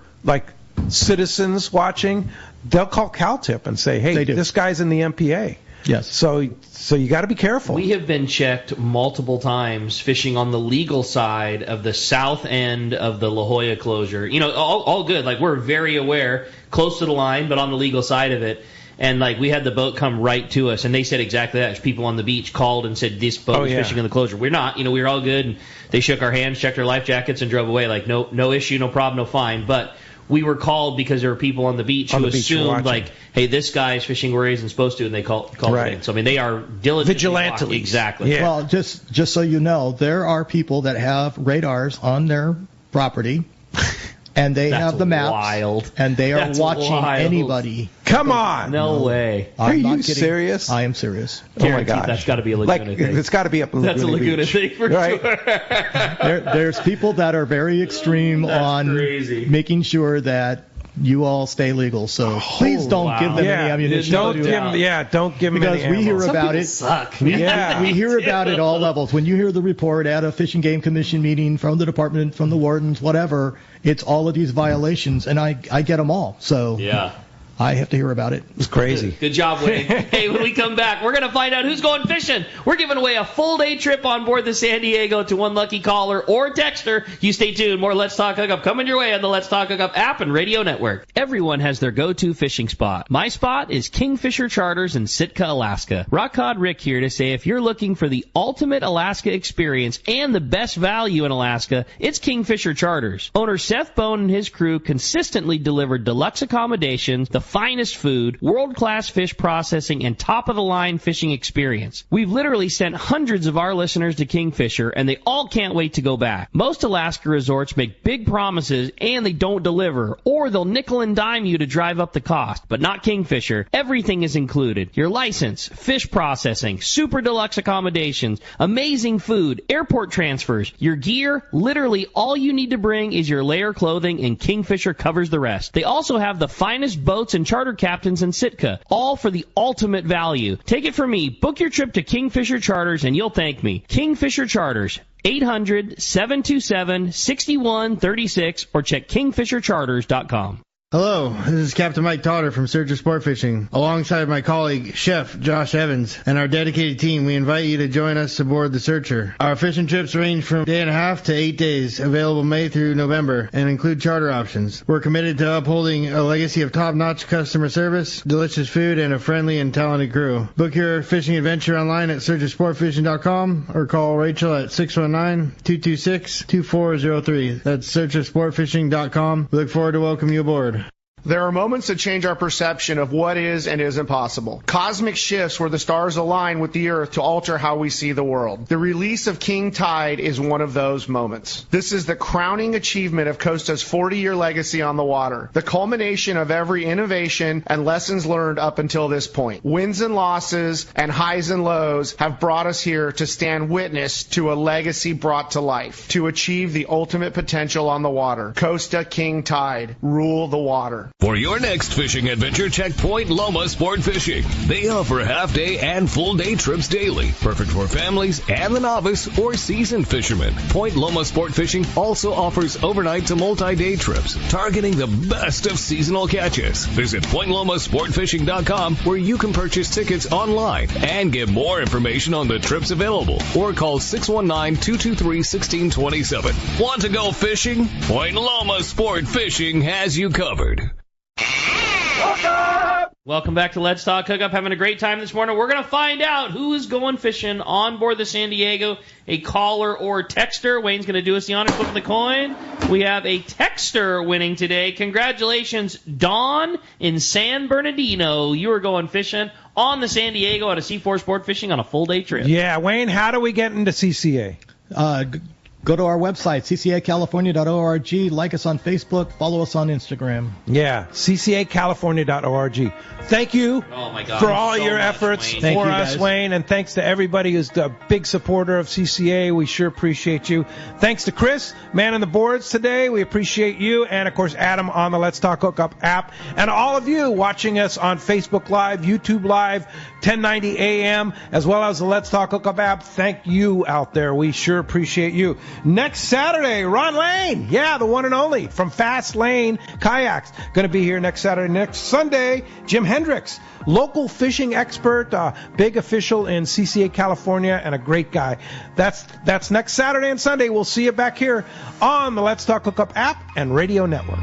citizens watching, they'll call CalTIP and say, "Hey, this guy's in the MPA."
Yes.
So you got to be careful.
We have been checked multiple times fishing on the legal side of the south end of the La Jolla closure. All good. We're very aware, close to the line, but on the legal side of it. And we had the boat come right to us, and they said exactly that. There's people on the beach called and said this boat is fishing in the closure. We're not. We were all good. And they shook our hands, checked our life jackets, and drove away. No issue, no problem, no fine. But we were called because there were people on the beach who assumed hey, this guy's fishing where he isn't supposed to, and they called it in. So they are diligent.
Vigilantly.
Exactly.
Yeah.
Well, just so you know, there are people that have radars on their property. And they have the maps, and they are watching anybody.
Come on!
No way.
Are you serious?
I am serious.
Oh my gosh!
That's got to be a Laguna thing.
It's got to be up in Laguna
That's a Laguna
Beach.
thing for sure.
There's people that are very extreme on
crazy.
making sure that you all stay legal. So please don't give them any ammunition.
Don't give them any
because we hear about it.
Suck.
We hear about it all levels. When you hear the report at a Fish and Game Commission meeting from the department, from the wardens, whatever, it's all of these violations, and I get them all. So
yeah.
I have to hear about it.
It's crazy.
Good job, Wayne. Hey, when we come back, we're going to find out who's going fishing. We're giving away a full-day trip on board the San Diego to one lucky caller or texter. You stay tuned. More Let's Talk Hookup coming your way on the Let's Talk Hookup app and radio network. Everyone has their go-to fishing spot. My spot is Kingfisher Charters in Sitka, Alaska. Rock Cod Rick here to say if you're looking for the ultimate Alaska experience and the best value in Alaska, it's Kingfisher Charters. Owner Seth Bone and his crew consistently deliver deluxe accommodations, the finest food, world-class fish processing, and top-of-the-line fishing experience. We've literally sent hundreds of our listeners to Kingfisher, and they all can't wait to go back. Most Alaska resorts make big promises, and they don't deliver, or they'll nickel and dime you to drive up the cost. But not Kingfisher. Everything is included. Your license, fish processing, super deluxe accommodations, amazing food, airport transfers, your gear. Literally all you need to bring is your layer clothing, and Kingfisher covers the rest. They also have the finest boats and charter captains in Sitka, all for the ultimate value. Take it from me. Book your trip to Kingfisher Charters and you'll thank me. Kingfisher Charters, 800-727-6136 or check kingfishercharters.com.
Hello, this is Captain Mike Totter from Searcher Sport Fishing. Alongside my colleague, Chef Josh Evans, and our dedicated team, we invite you to join us aboard the Searcher. Our fishing trips range from 1.5 to 8 days, available May through November, and include charter options. We're committed to upholding a legacy of top-notch customer service, delicious food, and a friendly and talented crew. Book your fishing adventure online at searchersportfishing.com or call Rachel at 619-226-2403. That's searchersportfishing.com. We look forward to welcoming you aboard.
There are moments that change our perception of what is and isn't possible. Cosmic shifts where the stars align with the Earth to alter how we see the world. The release of King Tide is one of those moments. This is the crowning achievement of Costa's 40-year legacy on the water, the culmination of every innovation and lessons learned up until this point. Wins and losses and highs and lows have brought us here to stand witness to a legacy brought to life, to achieve the ultimate potential on the water. Costa King Tide, rule the water.
For your next fishing adventure, check Point Loma Sport Fishing. They offer half-day and full-day trips daily, perfect for families and the novice or seasoned fishermen. Point Loma Sport Fishing also offers overnight to multi-day trips, targeting the best of seasonal catches. Visit PointLomaSportFishing.com, where you can purchase tickets online and get more information on the trips available, or call 619-223-1627. Want to go fishing? Point Loma Sport Fishing has you covered.
Welcome back to Let's Talk Hookup. Having a great time this morning. We're going to find out who is going fishing on board the San Diego, a caller or texter. Wayne's going to do us the honor of flipping the coin. We have a texter winning today. Congratulations, Dawn in San Bernardino. You are going fishing on the San Diego at a C4 Sport Fishing on a full-day trip.
Yeah, Wayne, how do we get into CCA?
Go to our website, ccacalifornia.org. Like us on Facebook. Follow us on Instagram.
Yeah, ccacalifornia.org. Thank you for all your efforts for us, Wayne. And thanks to everybody who's a big supporter of CCA. We sure appreciate you. Thanks to Chris, man on the boards today. We appreciate you. And, of course, Adam on the Let's Talk Hookup app. And all of you watching us on Facebook Live, YouTube Live, 1090 AM, as well as the Let's Talk Hookup app. Thank you out there. We sure appreciate you. Next Saturday, Ron Lane, the one and only from Fast Lane Kayaks, going to be here next Saturday. Next Sunday, Jim Hendricks, local fishing expert, big official in CCA California, and a great guy. That's next Saturday and Sunday. We'll see you back here on the Let's Talk Hookup app and radio network.